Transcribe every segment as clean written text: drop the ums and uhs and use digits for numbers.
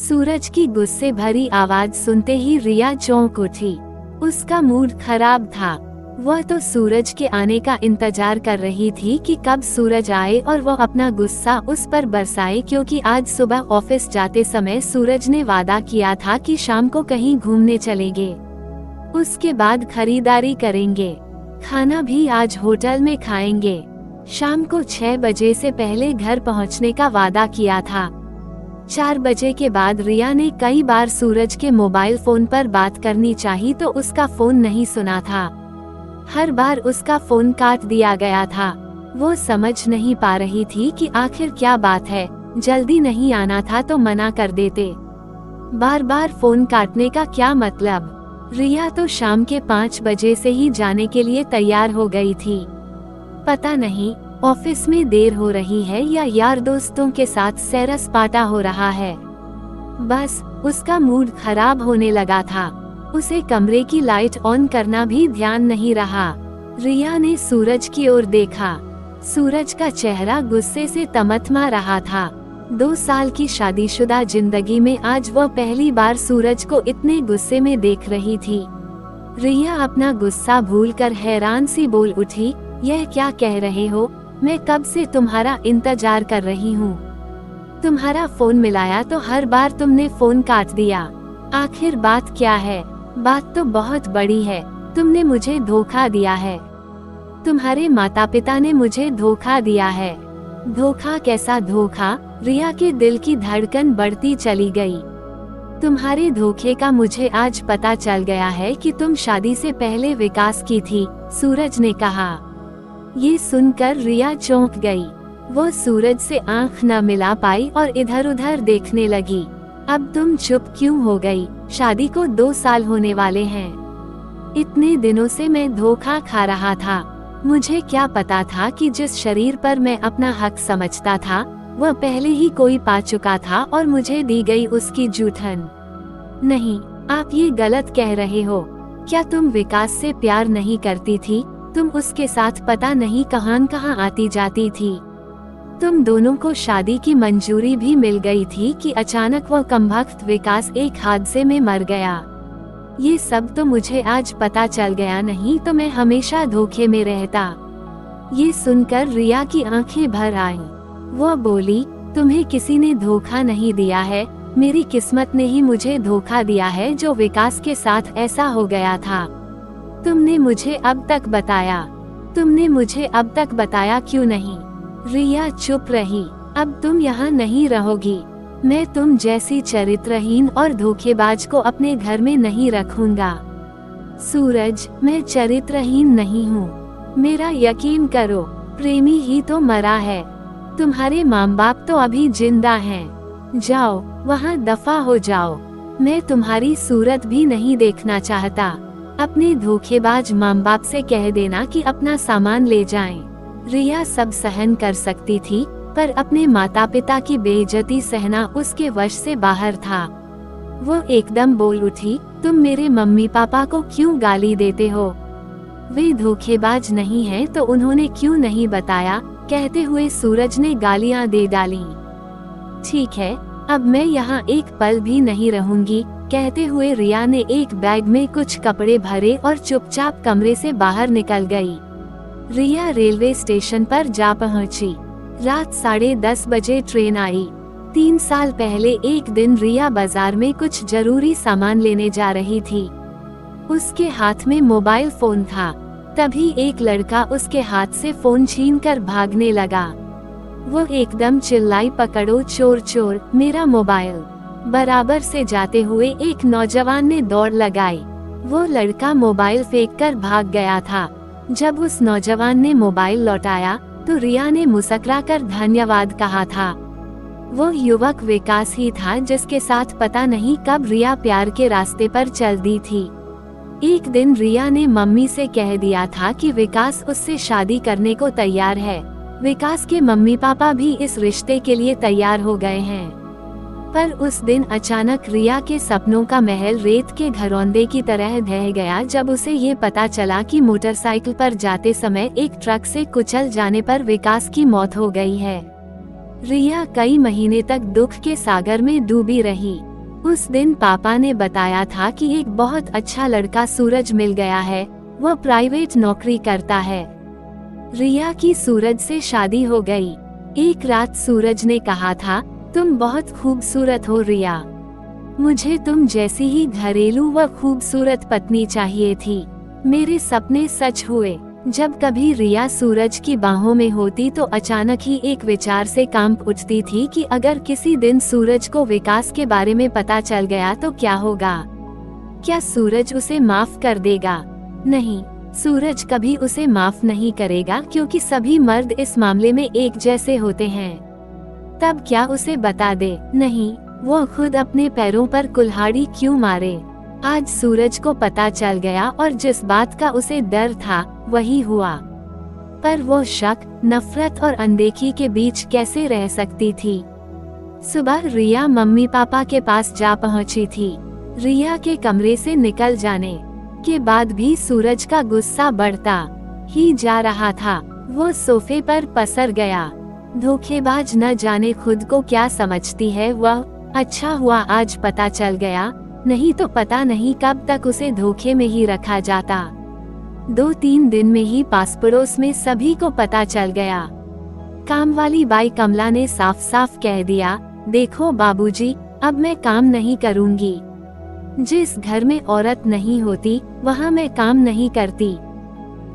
सूरज की गुस्से भरी आवाज सुनते ही रिया चौंक उठी। उसका मूड खराब था। वह तो सूरज के आने का इंतजार कर रही थी कि कब सूरज आए और वह अपना गुस्सा उस पर बरसाए, क्योंकि आज सुबह ऑफिस जाते समय सूरज ने वादा किया था कि शाम को कहीं घूमने चलेंगे, उसके बाद खरीदारी करेंगे, खाना भी आज होटल में खाएंगे। शाम को 6 बजे से पहले घर पहुंचने का वादा किया था। 4 बजे के बाद रिया ने कई बार सूरज के मोबाइल फोन पर बात करनी चाही तो उसका फोन नहीं सुना था। हर बार उसका फोन काट दिया गया था। वो समझ नहीं पा रही थी कि आखिर क्या बात है। जल्दी नहीं आना था तो मना कर देते, बार बार फोन काटने का क्या मतलब। रिया तो शाम के 5 बजे से ही जाने के लिए तैयार हो गई थी। पता नहीं ऑफिस में देर हो रही है या यार दोस्तों के साथ सैर सपाटा हो रहा है। बस उसका मूड खराब होने लगा था। उसे कमरे की लाइट ऑन करना भी ध्यान नहीं रहा। रिया ने सूरज की ओर देखा। सूरज का चेहरा गुस्से से तमतमा रहा था। 2 साल की शादीशुदा जिंदगी में आज वह पहली बार सूरज को इतने गुस्से में देख रही थी। रिया अपना गुस्सा भूलकर हैरान सी बोल उठी, यह क्या कह रहे हो? मैं कब से तुम्हारा इंतजार कर रही हूँ। तुम्हारा फोन मिलाया तो हर बार तुमने फोन काट दिया। आखिर बात क्या है? बात तो बहुत बड़ी है। तुमने मुझे धोखा दिया है। तुम्हारे माता पिता ने मुझे धोखा दिया है। धोखा? कैसा धोखा? रिया के दिल की धड़कन बढ़ती चली गई। तुम्हारे धोखे का मुझे आज पता चल गया है कि तुम शादी से पहले विकास की थी, सूरज ने कहा। ये सुनकर रिया चौंक गई। वो सूरज से आंख न मिला पाई और इधर उधर देखने लगी। अब तुम चुप क्यों हो गई? शादी को 2 साल होने वाले हैं। इतने दिनों से मैं धोखा खा रहा था। मुझे क्या पता था कि जिस शरीर पर मैं अपना हक समझता था वह पहले ही कोई पा चुका था और मुझे दी गई उसकी जूठन। नहीं, आप ये गलत कह रहे हो। क्या तुम विकास से प्यार नहीं करती थी? तुम उसके साथ पता नहीं कहां आती जाती थी। तुम दोनों को शादी की मंजूरी भी मिल गई थी कि अचानक वह कमबख्त विकास एक हादसे में मर गया। ये सब तो मुझे आज पता चल गया, नहीं तो मैं हमेशा धोखे में रहता। ये सुनकर रिया की आंखें भर आईं। वह बोली, तुम्हें किसी ने धोखा नहीं दिया है, मेरी किस्मत ने ही मुझे धोखा दिया है जो विकास के साथ ऐसा हो गया था। तुमने मुझे अब तक बताया? तुमने मुझे अब तक बताया क्यों नहीं? रिया चुप रही। अब तुम यहाँ नहीं रहोगी। मैं तुम जैसी चरित्रहीन और धोखेबाज को अपने घर में नहीं रखूंगा। सूरज, मैं चरित्रहीन नहीं हूँ। मेरा यकीन करो, प्रेमी ही तो मरा है। तुम्हारे माँ बाप तो अभी जिंदा हैं। जाओ, वहाँ दफा हो जाओ। मैं तुम्हारी सूरत भी नहीं देखना चाहता। अपने धोखेबाज माँ बाप से कह देना कि अपना सामान ले जाएं। रिया सब सहन कर सकती थी, पर अपने माता पिता की बेइज्जती सहना उसके वश से बाहर था। वो एकदम बोल उठी, तुम मेरे मम्मी पापा को क्यों गाली देते हो? वे धोखेबाज नहीं हैं तो उन्होंने क्यों नहीं बताया? कहते हुए सूरज ने गालियां दे डाली। ठीक है, अब मैं यहाँ एक पल भी नहीं रहूंगी। कहते हुए रिया ने एक बैग में कुछ कपड़े भरे और चुपचाप कमरे से बाहर निकल गई। रिया रेलवे स्टेशन पर जा पहुंची। रात 10:30 बजे ट्रेन आई। 3 साल पहले एक दिन रिया बाजार में कुछ जरूरी सामान लेने जा रही थी। उसके हाथ में मोबाइल फोन था। तभी एक लड़का उसके हाथ से फोन छीनकर भागने लगा। वो एकदम चिल्लाई, पकड़ो चोर चोर, मेरा मोबाइल। बराबर से जाते हुए एक नौजवान ने दौड़ लगाई। वो लड़का मोबाइल फेंककर भाग गया था। जब उस नौजवान ने मोबाइल लौटाया तो रिया ने मुस्कुराकर धन्यवाद कहा था। वो युवक विकास ही था जिसके साथ पता नहीं कब रिया प्यार के रास्ते पर चल दी थी। एक दिन रिया ने मम्मी से कह दिया था कि विकास उससे शादी करने को तैयार है। विकास के मम्मी पापा भी इस रिश्ते के लिए तैयार हो गए हैं। पर उस दिन अचानक रिया के सपनों का महल रेत के घरौंदे की तरह ढह गया जब उसे ये पता चला कि मोटरसाइकिल पर जाते समय एक ट्रक से कुचल जाने पर विकास की मौत हो गई है। रिया कई महीने तक दुख के सागर में डूबी रही। उस दिन पापा ने बताया था कि एक बहुत अच्छा लड़का सूरज मिल गया है, वह प्राइवेट नौकरी करता है। रिया की सूरज से शादी हो गई। एक रात सूरज ने कहा था, तुम बहुत खूबसूरत हो रिया, मुझे तुम जैसी ही घरेलू व खूबसूरत पत्नी चाहिए थी। मेरे सपने सच हुए। जब कभी रिया सूरज की बाहों में होती तो अचानक ही एक विचार से कांप उठती थी कि अगर किसी दिन सूरज को विकास के बारे में पता चल गया तो क्या होगा? क्या सूरज उसे माफ कर देगा? नहीं, सूरज कभी उसे माफ नहीं करेगा, क्योंकि सभी मर्द इस मामले में एक जैसे होते हैं। तब क्या उसे बता दे? नहीं, वो खुद अपने पैरों पर कुल्हाड़ी क्यों मारे? आज सूरज को पता चल गया और जिस बात का उसे डर था वही हुआ। पर वो शक, नफरत और अनदेखी के बीच कैसे रह सकती थी? सुबह रिया मम्मी पापा के पास जा पहुंची थी। रिया के कमरे से निकल जाने के बाद भी सूरज का गुस्सा बढ़ता ही जा रहा था। वो सोफे पर पसर गया। धोखेबाज न जाने खुद को क्या समझती है वह। अच्छा हुआ आज पता चल गया, नहीं तो पता नहीं कब तक उसे धोखे में ही रखा जाता। 2-3 दिन में ही पास पड़ोस में सभी को पता चल गया। काम वाली बाई कमला ने साफ साफ कह दिया, देखो बाबूजी, अब मैं काम नहीं करूंगी। जिस घर में औरत नहीं होती वहाँ मैं काम नहीं करती।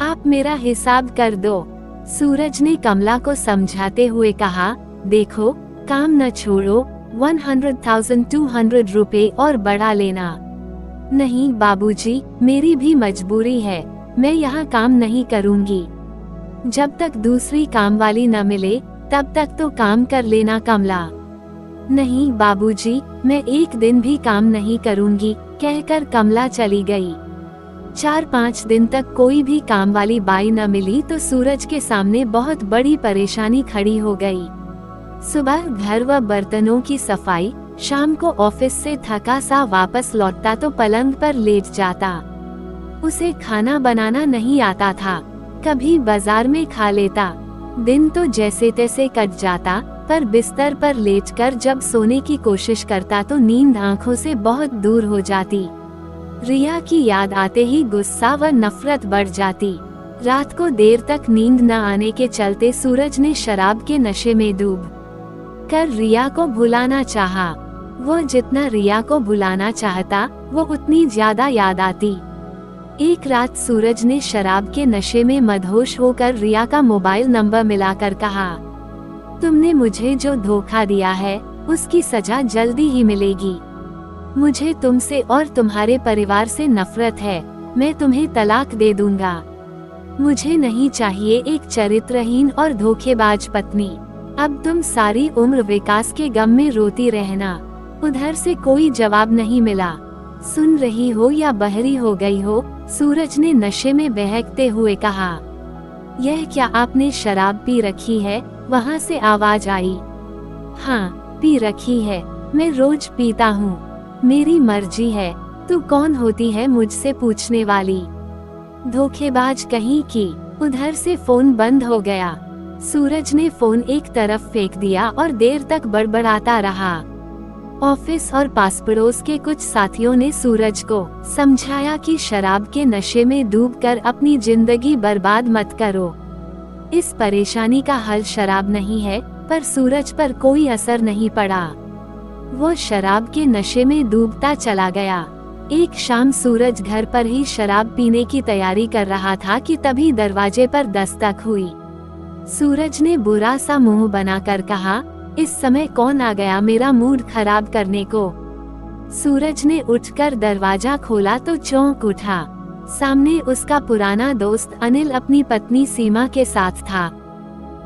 आप मेरा हिसाब कर दो। सूरज ने कमला को समझाते हुए कहा, देखो, काम न छोड़ो, 100,200 रुपए और बढ़ा लेना। नहीं बाबूजी, मेरी भी मजबूरी है, मैं यहाँ काम नहीं करूँगी। जब तक दूसरी काम वाली न मिले तब तक तो काम कर लेना कमला। नहीं बाबूजी, मैं एक दिन भी काम नहीं करूँगी, कहकर कमला चली गई। 4-5 दिन तक कोई भी काम वाली बाई न मिली तो सूरज के सामने बहुत बड़ी परेशानी खड़ी हो गई। सुबह घर व बर्तनों की सफाई, शाम को ऑफिस से थका सा वापस लौटता तो पलंग पर लेट जाता। उसे खाना बनाना नहीं आता था, कभी बाजार में खा लेता। दिन तो जैसे तैसे कट जाता, पर बिस्तर पर लेटकर जब सोने की कोशिश करता तो नींद आंखों से बहुत दूर हो जाती। रिया की याद आते ही गुस्सा व नफरत बढ़ जाती। रात को देर तक नींद न आने के चलते सूरज ने शराब के नशे में डूब कर रिया को भुलाना चाहा। वो जितना रिया को भुलाना चाहता वो उतनी ज्यादा याद आती। एक रात सूरज ने शराब के नशे में मदहोश होकर रिया का मोबाइल नंबर मिलाकर कहा, तुमने मुझे जो धोखा दिया है उसकी सजा जल्दी ही मिलेगी। मुझे तुमसे और तुम्हारे परिवार से नफरत है, मैं तुम्हें तलाक दे दूंगा। मुझे नहीं चाहिए एक चरित्रहीन और धोखेबाज पत्नी। अब तुम सारी उम्र विकास के गम में रोती रहना। उधर से कोई जवाब नहीं मिला। सुन रही हो या बहरी हो गई हो? सूरज ने नशे में बहकते हुए कहा। यह क्या आपने शराब पी रखी है? वहाँ से आवाज आई। हाँ, पी रखी है, मैं रोज पीता हूँ, मेरी मर्जी है। तू कौन होती है मुझसे पूछने वाली? धोखेबाज कहीं की। उधर से फोन बंद हो गया। सूरज ने फोन एक तरफ फेंक दिया और देर तक बड़बड़ाता रहा। ऑफिस और पास पड़ोस के कुछ साथियों ने सूरज को समझाया कि शराब के नशे में डूबकर अपनी जिंदगी बर्बाद मत करो। इस परेशानी का हल शराब नहीं है, पर सूरज पर कोई असर नहीं पड़ा। वो शराब के नशे में डूबता चला गया। एक शाम सूरज घर पर ही शराब पीने की तैयारी कर रहा था कि तभी दरवाजे पर दस्तक हुई। सूरज ने बुरा सा मुंह बनाकर कहा, इस समय कौन आ गया मेरा मूड खराब करने को? सूरज ने उठकर दरवाजा खोला तो चौंक उठा। सामने उसका पुराना दोस्त अनिल अपनी पत्नी सीमा के साथ था।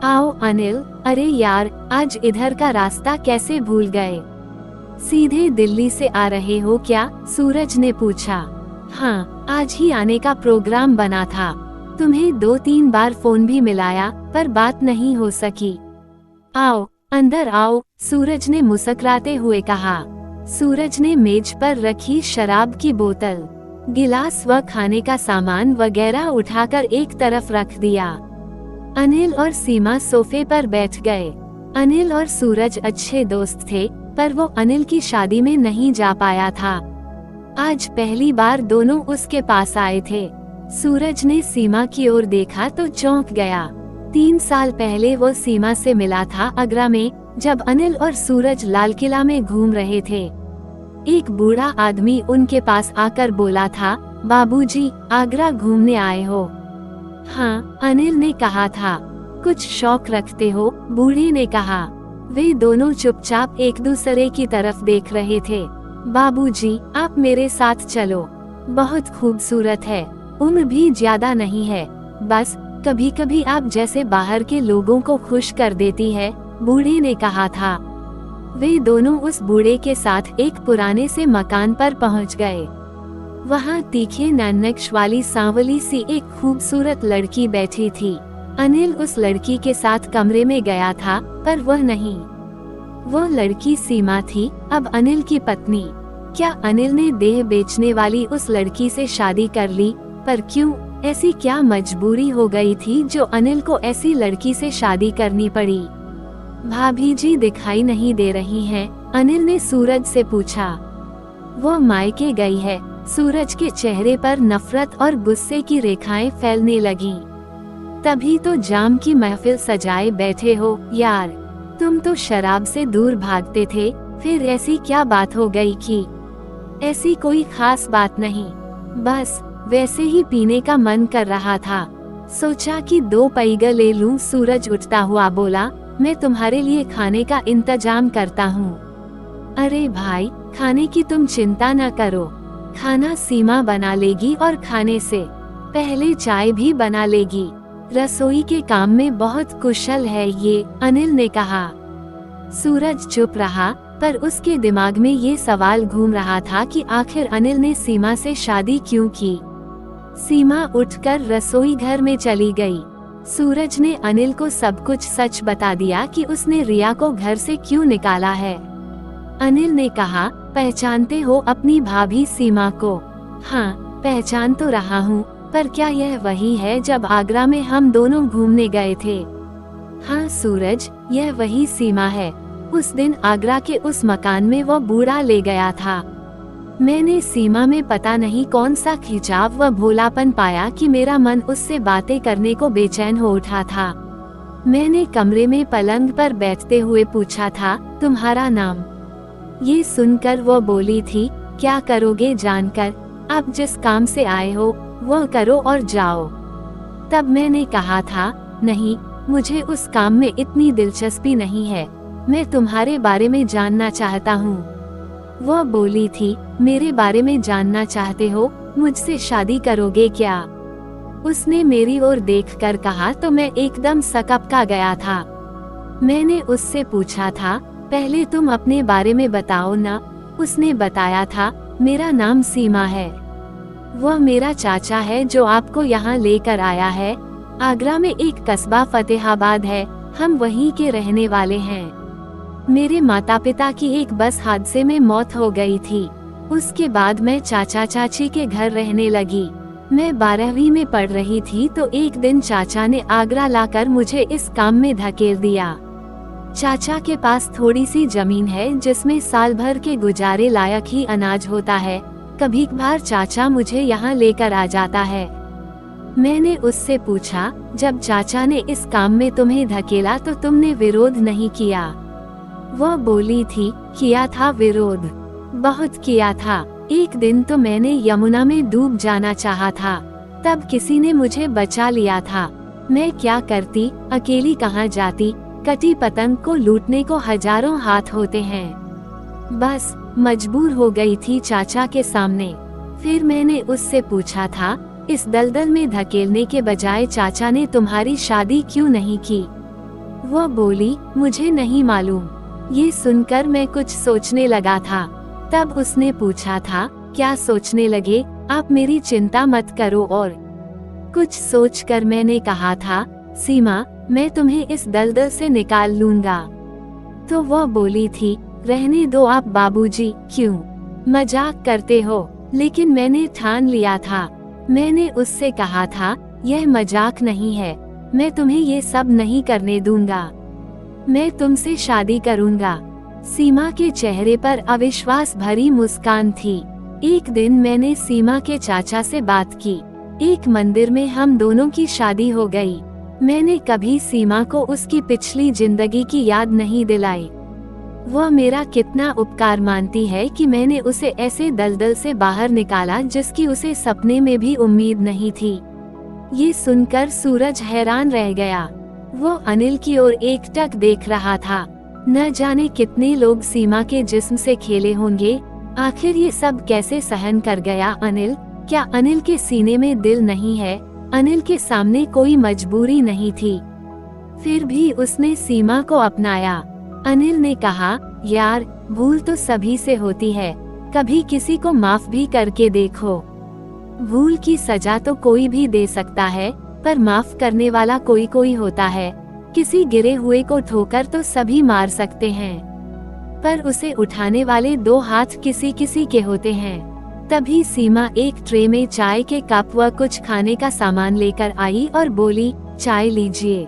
आओ अनिल। अरे यार, आज इधर का रास्ता कैसे भूल गए? सीधे दिल्ली से आ रहे हो क्या? सूरज ने पूछा। हाँ, आज ही आने का प्रोग्राम बना था। तुम्हें 2-3 बार फोन भी मिलाया पर बात नहीं हो सकी। आओ अंदर आओ, सूरज ने मुस्कुराते हुए कहा। सूरज ने मेज पर रखी शराब की बोतल, गिलास व खाने का सामान वगैरह उठाकर एक तरफ रख दिया। अनिल और सीमा सोफे पर बैठ गए। अनिल और सूरज अच्छे दोस्त थे, पर वो अनिल की शादी में नहीं जा पाया था। आज पहली बार दोनों उसके पास आए थे। सूरज ने सीमा की ओर देखा तो चौंक गया। 3 साल पहले वो सीमा से मिला था आगरा में, जब अनिल और सूरज लाल किला में घूम रहे थे। एक बूढ़ा आदमी उनके पास आकर बोला था, बाबूजी, आगरा घूमने आए हो? हाँ, अनिल ने कहा था। कुछ शौक रखते हो? बूढ़े ने कहा। वे दोनों चुपचाप एक दूसरे की तरफ देख रहे थे। बाबूजी, आप मेरे साथ चलो, बहुत खूबसूरत है, उम्र भी ज्यादा नहीं है, बस कभी कभी आप जैसे बाहर के लोगों को खुश कर देती है, बूढ़े ने कहा था। वे दोनों उस बूढ़े के साथ एक पुराने से मकान पर पहुंच गए। वहां तीखे नैनक्श वाली सांवली सी एक खूबसूरत लड़की बैठी थी। अनिल उस लड़की के साथ कमरे में गया था, पर वह नहीं। वो लड़की सीमा थी, अब अनिल की पत्नी। क्या अनिल ने देह बेचने वाली उस लड़की से शादी कर ली? पर क्यों? ऐसी क्या मजबूरी हो गई थी जो अनिल को ऐसी लड़की से शादी करनी पड़ी? भाभी जी दिखाई नहीं दे रही हैं? अनिल ने सूरज से पूछा। वो मायके गई है। सूरज के चेहरे पर नफरत और गुस्से की रेखाएं फैलने लगीं। तभी तो जाम की महफिल सजाए बैठे हो यार। तुम तो शराब से दूर भागते थे, फिर ऐसी क्या बात हो गई कि? ऐसी कोई खास बात नहीं, बस वैसे ही पीने का मन कर रहा था। सोचा कि 2 पैग ले लूं। सूरज उठता हुआ बोला, मैं तुम्हारे लिए खाने का इंतजाम करता हूँ। अरे भाई, खाने की तुम चिंता न करो, खाना सीमा बना लेगी और खाने से पहले चाय भी बना लेगी। रसोई के काम में बहुत कुशल है ये, अनिल ने कहा। सूरज चुप रहा, पर उसके दिमाग में ये सवाल घूम रहा था कि आखिर अनिल ने सीमा से शादी क्यों की। सीमा उठकर रसोई घर में चली गई। सूरज ने अनिल को सब कुछ सच बता दिया कि उसने रिया को घर से क्यों निकाला है। अनिल ने कहा, पहचानते हो अपनी भाभी सीमा को? हाँ, पहचान तो रहा हूँ, पर क्या यह वही है जब आगरा में हम दोनों घूमने गए थे? हाँ सूरज, यह वही सीमा है। उस दिन आगरा के उस मकान में वो बूढ़ा ले गया था। मैंने सीमा में पता नहीं कौन सा खिंचाव व भोलापन पाया कि मेरा मन उससे बातें करने को बेचैन हो उठा था। मैंने कमरे में पलंग पर बैठते हुए पूछा था, तुम्हारा नाम? ये सुनकर वो बोली थी, क्या करोगे जानकर? आप जिस काम से आए हो वह करो और जाओ। तब मैंने कहा था, नहीं, मुझे उस काम में इतनी दिलचस्पी नहीं है, मैं तुम्हारे बारे में जानना चाहता हूँ। वह बोली थी, मेरे बारे में जानना चाहते हो? मुझसे शादी करोगे क्या? उसने मेरी ओर देखकर कहा तो मैं एकदम सकपका गया था। मैंने उससे पूछा था, पहले तुम अपने बारे में बताओ ना। उसने बताया था, मेरा नाम सीमा है। वह मेरा चाचा है जो आपको यहाँ लेकर आया है। आगरा में एक कस्बा फतेहाबाद है, हम वहीं के रहने वाले हैं। मेरे माता पिता की एक बस हादसे में मौत हो गई थी। उसके बाद मैं चाचा चाची के घर रहने लगी। मैं 12वीं में पढ़ रही थी तो एक दिन चाचा ने आगरा लाकर मुझे इस काम में धकेल दिया। चाचा के पास थोड़ी सी जमीन है जिसमें साल भर के गुजारे लायक ही अनाज होता है। कभी कभार चाचा मुझे यहाँ लेकर आ जाता है। मैंने उससे पूछा, जब चाचा ने इस काम में तुम्हें धकेला तो तुमने विरोध नहीं किया? वह बोली थी, किया था विरोध, बहुत किया था। एक दिन तो मैंने यमुना में डूब जाना चाहा था, तब किसी ने मुझे बचा लिया था। मैं क्या करती, अकेली कहाँ जाती? कटी पतंग को लूटने को हजारों हाथ होते हैं। बस मजबूर हो गई थी चाचा के सामने। फिर मैंने उससे पूछा था, इस दलदल में धकेलने के बजाय चाचा ने तुम्हारी शादी क्यों नहीं की? वह बोली, मुझे नहीं मालूम। ये सुनकर मैं कुछ सोचने लगा था। तब उसने पूछा था, क्या सोचने लगे? आप मेरी चिंता मत करो। और कुछ सोचकर मैंने कहा था, सीमा, मैं तुम्हें इस दलदल से निकाल लूंगा। तो वह बोली थी, रहने दो आप बाबूजी, क्यों मजाक करते हो? लेकिन मैंने ठान लिया था। मैंने उससे कहा था, यह मजाक नहीं है, मैं तुम्हें ये सब नहीं करने दूंगा, मैं तुमसे शादी करूंगा। सीमा के चेहरे पर अविश्वास भरी मुस्कान थी। एक दिन मैंने सीमा के चाचा से बात की। एक मंदिर में हम दोनों की शादी हो गई। मैंने कभी सीमा को उसकी पिछली जिंदगी की याद नहीं दिलाई। वह मेरा कितना उपकार मानती है कि मैंने उसे ऐसे दलदल से बाहर निकाला जिसकी उसे सपने में भी उम्मीद नहीं थी। ये सुनकर सूरज हैरान रह गया। वो अनिल की ओर एकटक देख रहा था। न जाने कितने लोग सीमा के जिस्म से खेले होंगे। आखिर ये सब कैसे सहन कर गया अनिल? क्या अनिल के सीने में दिल नहीं है? अनिल के सामने कोई मजबूरी नहीं थी, फिर भी उसने सीमा को अपनाया। अनिल ने कहा, यार भूल तो सभी से होती है, कभी किसी को माफ भी करके देखो। भूल की सजा तो कोई भी दे सकता है, पर माफ करने वाला कोई कोई होता है। किसी गिरे हुए को ठोकर तो सभी मार सकते हैं, पर उसे उठाने वाले दो हाथ किसी किसी के होते हैं। तभी सीमा एक ट्रे में चाय के कप व कुछ खाने का सामान लेकर आई और बोली, चाय लीजिए।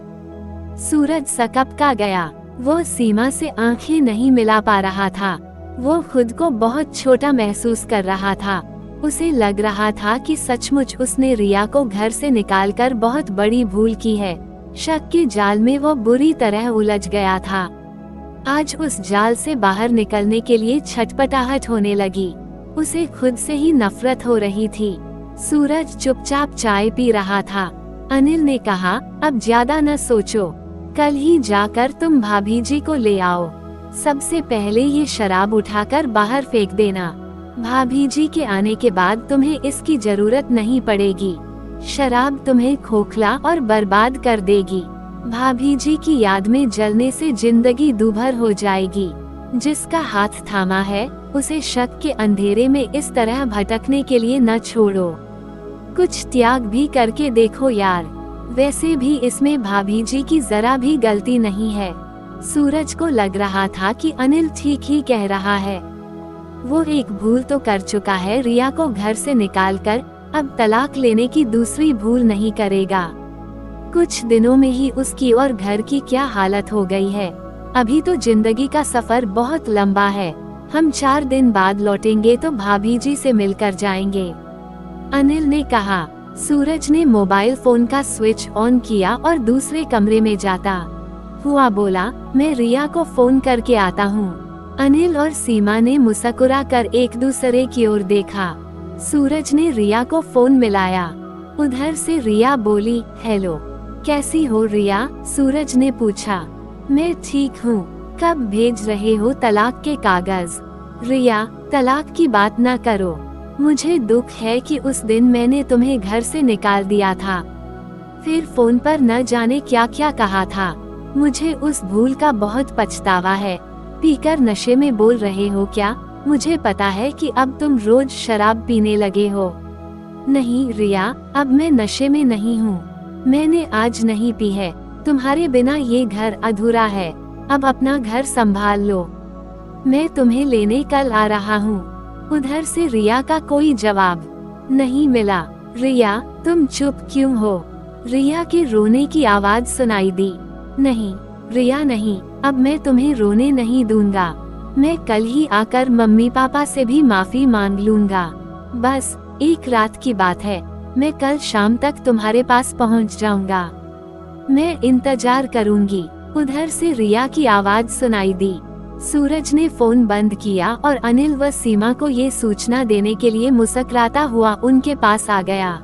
सूरज सकपका गया। वो सीमा से आंखें नहीं मिला पा रहा था। वो खुद को बहुत छोटा महसूस कर रहा था। उसे लग रहा था कि सचमुच उसने रिया को घर से निकालकर बहुत बड़ी भूल की है। शक के जाल में वो बुरी तरह उलझ गया था। आज उस जाल से बाहर निकलने के लिए छटपटाहट होने लगी। उसे खुद से ही नफरत हो रही थी। सूरज चुपचाप चाय पी रहा था। अनिल ने कहा, अब ज्यादा न सोचो, कल ही जाकर तुम भाभी जी को ले आओ। सबसे पहले ये शराब उठाकर बाहर फेंक देना। भाभी जी के आने के बाद तुम्हें इसकी जरूरत नहीं पड़ेगी। शराब तुम्हें खोखला और बर्बाद कर देगी। भाभी जी की याद में जलने से जिंदगी दूभर हो जाएगी। जिसका हाथ थामा है उसे शक के अंधेरे में इस तरह भटकने के लिए न छोड़ो। कुछ त्याग भी करके देखो यार। वैसे भी इसमें भाभी जी की जरा भी गलती नहीं है। सूरज को लग रहा था कि अनिल ठीक ही कह रहा है। वो एक भूल तो कर चुका है, रिया को घर से निकालकर, अब तलाक लेने की दूसरी भूल नहीं करेगा। कुछ दिनों में ही उसकी और घर की क्या हालत हो गई है। अभी तो जिंदगी का सफर बहुत लंबा है। हम 4 दिन बाद लौटेंगे तो भाभी जी से मिलकर जाएंगे, अनिल ने कहा। सूरज ने मोबाइल फोन का स्विच ऑन किया और दूसरे कमरे में जाता हुआ बोला, मैं रिया को फोन करके आता हूँ। अनिल और सीमा ने मुस्कुरा कर एक दूसरे की ओर देखा। सूरज ने रिया को फोन मिलाया। उधर से रिया बोली, हेलो, कैसी हो रिया? सूरज ने पूछा। मैं ठीक हूँ। कब भेज रहे हो तलाक के कागज? रिया, तलाक की बात न करो। मुझे दुख है कि उस दिन मैंने तुम्हें घर से निकाल दिया था, फिर फोन पर न जाने क्या क्या कहा था। मुझे उस भूल का बहुत पछतावा है। पीकर नशे में बोल रहे हो क्या? मुझे पता है कि अब तुम रोज शराब पीने लगे हो। नहीं रिया, अब मैं नशे में नहीं हूँ। मैंने आज नहीं पी है। तुम्हारे बिना ये घर अधूरा है। अब अपना घर संभाल लो। मैं तुम्हें लेने कल आ रहा हूँ। उधर से रिया का कोई जवाब नहीं मिला। रिया, तुम चुप क्यों हो? रिया के रोने की आवाज सुनाई दी। नहीं रिया नहीं, अब मैं तुम्हें रोने नहीं दूंगा। मैं कल ही आकर मम्मी पापा से भी माफी मांग लूंगा। बस एक रात की बात है। मैं कल शाम तक तुम्हारे पास पहुंच जाऊंगा। मैं इंतजार करूंगी। उधर से रिया की आवाज सुनाई दी। सूरज ने फोन बंद किया और अनिल व सीमा को ये सूचना देने के लिए मुस्कुराता हुआ उनके पास आ गया।